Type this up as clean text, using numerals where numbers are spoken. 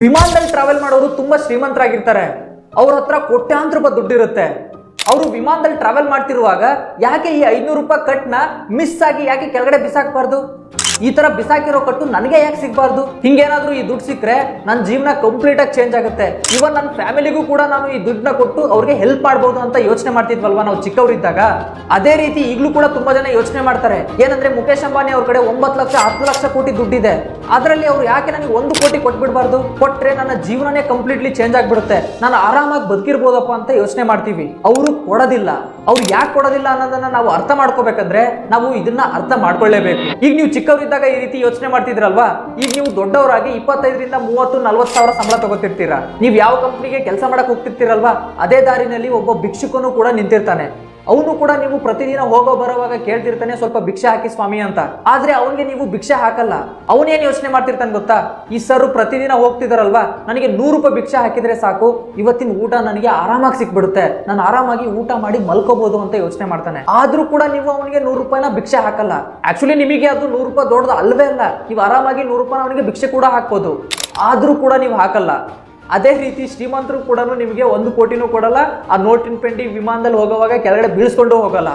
ವಿಮಾನದಲ್ಲಿ ಟ್ರಾವೆಲ್ ಮಾಡೋರು ತುಂಬಾ ಶ್ರೀಮಂತರಾಗಿರ್ತಾರೆ. ಅವ್ರ ಹತ್ರ ಕೋಟ್ಯಾಂತರ ರೂಪಾಯಿ ದುಡ್ಡಿರುತ್ತೆ. ಅವರು ವಿಮಾನದಲ್ಲಿ ಟ್ರಾವೆಲ್ ಮಾಡ್ತಿರುವಾಗ ಯಾಕೆ ಈ 500 ರೂಪಾಯಿ ಕಟ್ನ ಮಿಸ್ ಆಗಿ ಯಾಕೆ ಕೆಳಗಡೆ ಬಿಸಾಕ್ಬಾರ್ದು? ಈ ತರ ಬಿಸಾಕಿರೋ ಕಟ್ಟು ನನಗೆ ಯಾಕೆ ಸಿಗಬಾರ್ದು? ಹಿಂಗೇನಾದ್ರೂ ಈ ದುಡ್ಡು ಸಿಕ್ಕರೆ ನನ್ನ ಜೀವನ ಕಂಪ್ಲೀಟ್ ಆಗಿ ಚೇಂಜ್ ಆಗುತ್ತೆ. ಇವನ್ ನನ್ನ ಫ್ಯಾಮಿಲಿಗೂ ಕೂಡ ನಾನು ಈ ದುಡ್ಡನ್ನ ಕೊಟ್ಟು ಅವ್ರಿಗೆ ಹೆಲ್ಪ್ ಮಾಡ್ಬೋದು ಅಂತ ಯೋಚನೆ ಮಾಡ್ತಿದ್ವಲ್ವಾ ನಾವು ಚಿಕ್ಕವರಿದ್ದಾಗ. ಅದೇ ರೀತಿ ಈಗಲೂ ಕೂಡ ತುಂಬಾ ಜನ ಯೋಚನೆ ಮಾಡ್ತಾರೆ. ಏನಂದ್ರೆ ಮುಖೇಶ್ ಅಂಬಾನಿ ಅವ್ರ ಕಡೆ 9 ಲಕ್ಷ 10 ಲಕ್ಷ ಕೋಟಿ ದುಡ್ಡಿದೆ. ಅದರಲ್ಲಿ ಅವ್ರು ಯಾಕೆ ನನಗೆ 1 ಕೋಟಿ ಕೊಟ್ಬಿಡ್ಬಾರ್ದು? ಕೊಟ್ರೆ ನನ್ನ ಜೀವನನೇ ಕಂಪ್ಲೀಟ್ಲಿ ಚೇಂಜ್ ಆಗ್ಬಿಡುತ್ತೆ, ನಾನು ಆರಾಮಾಗಿ ಬದುಕಿರ್ಬೋದಪ್ಪ ಅಂತ ಯೋಚನೆ ಮಾಡ್ತೀವಿ. ಅವರು ಕೊಡೋದಿಲ್ಲ. ಅವ್ರು ಯಾಕೆ ಕೊಡೋದಿಲ್ಲ ಅನ್ನೋದನ್ನ ನಾವು ಅರ್ಥ ಮಾಡ್ಕೋಬೇಕಂದ್ರೆ ನಾವು ಇದನ್ನ ಅರ್ಥ ಮಾಡ್ಕೊಳ್ಳೇಬೇಕು. ಈಗ ನೀವು ಚಿಕ್ಕವರಿದ್ದಾಗ ಈ ರೀತಿ ಯೋಚನೆ ಮಾಡ್ತಿದ್ರಲ್ವಾ, ಈಗ ನೀವು ದೊಡ್ಡವರಾಗಿ 25ರಿಂದ 30-40 ಸಾವಿರ ಸಂಬಳ ತಗೋತಿರ್ತೀರಾ. ನೀವು ಯಾವ ಕಂಪ್ನಿಗೆ ಕೆಲಸ ಮಾಡಕ್ ಹೋಗ್ತಿರ್ತೀರಲ್ವಾ, ಅದೇ ದಾರಿನಲ್ಲಿ ಒಬ್ಬ ಭಿಕ್ಷುಕನು ಕೂಡ ನಿಂತಿರ್ತಾನೆ. ಅವನು ಕೂಡ ನೀವು ಪ್ರತಿದಿನ ಹೋಗೋ ಬರೋವಾಗ ಕೇಳ್ತಿರ್ತಾನೆ, ಸ್ವಲ್ಪ ಭಿಕ್ಷೆ ಹಾಕಿ ಸ್ವಾಮಿ ಅಂತ. ಆದ್ರೆ ಅವನಿಗೆ ನೀವು ಭಿಕ್ಷೆ ಹಾಕಲ್ಲ. ಅವನೇನ್ ಯೋಚನೆ ಮಾಡ್ತಿರ್ತಾನೆ ಗೊತ್ತಾ, ಈ ಸರ್ ಪ್ರತಿದಿನ ಹೋಗ್ತಿದಾರಲ್ವಾ, ನನಗೆ 100 ರೂಪಾಯಿ ಭಿಕ್ಷೆ ಹಾಕಿದ್ರೆ ಸಾಕು, ಇವತ್ತಿನ ಊಟ ನನಗೆ ಆರಾಮಾಗಿ ಸಿಕ್ಬಿಡುತ್ತೆ, ನಾನು ಆರಾಮಾಗಿ ಊಟ ಮಾಡಿ ಮಲ್ಕೋಬಹುದು ಅಂತ ಯೋಚನೆ ಮಾಡ್ತಾನೆ. ಆದ್ರೂ ಕೂಡ ನೀವು ಅವನಿಗೆ 100 ರೂಪಾಯಿನ ಭಿಕ್ಷೆ ಹಾಕಲ್ಲ. ಆಕ್ಚುಲಿ ನಿಮಗೆ ಅದು 100 ರೂಪಾಯಿ ದೊಡ್ಡದು ಅಲ್ವೇ ಅಲ್ಲ. ನೀವು ಆರಾಮಾಗಿ 100 ರೂಪಾಯಿ ಅವನಿಗೆ ಭಿಕ್ಷೆ ಕೂಡ ಹಾಕ್ಬೋದು, ಆದ್ರೂ ಕೂಡ ನೀವು ಹಾಕಲ್ಲ. ಅದೇ ರೀತಿ ಶ್ರೀಮಂತರು ಕೂಡ ನಿಮಗೆ 1 ಕೋಟಿನೂ ಕೊಡಲ್ಲ. ಆ ನೋಟಿನ ಪೆಂಡಿ ವಿಮಾನದಲ್ಲಿ ಹೋಗುವಾಗ ಕೆಳಗಡೆ ಬೀಳ್ಸ್ಕೊಂಡು ಹೋಗಲ್ಲ.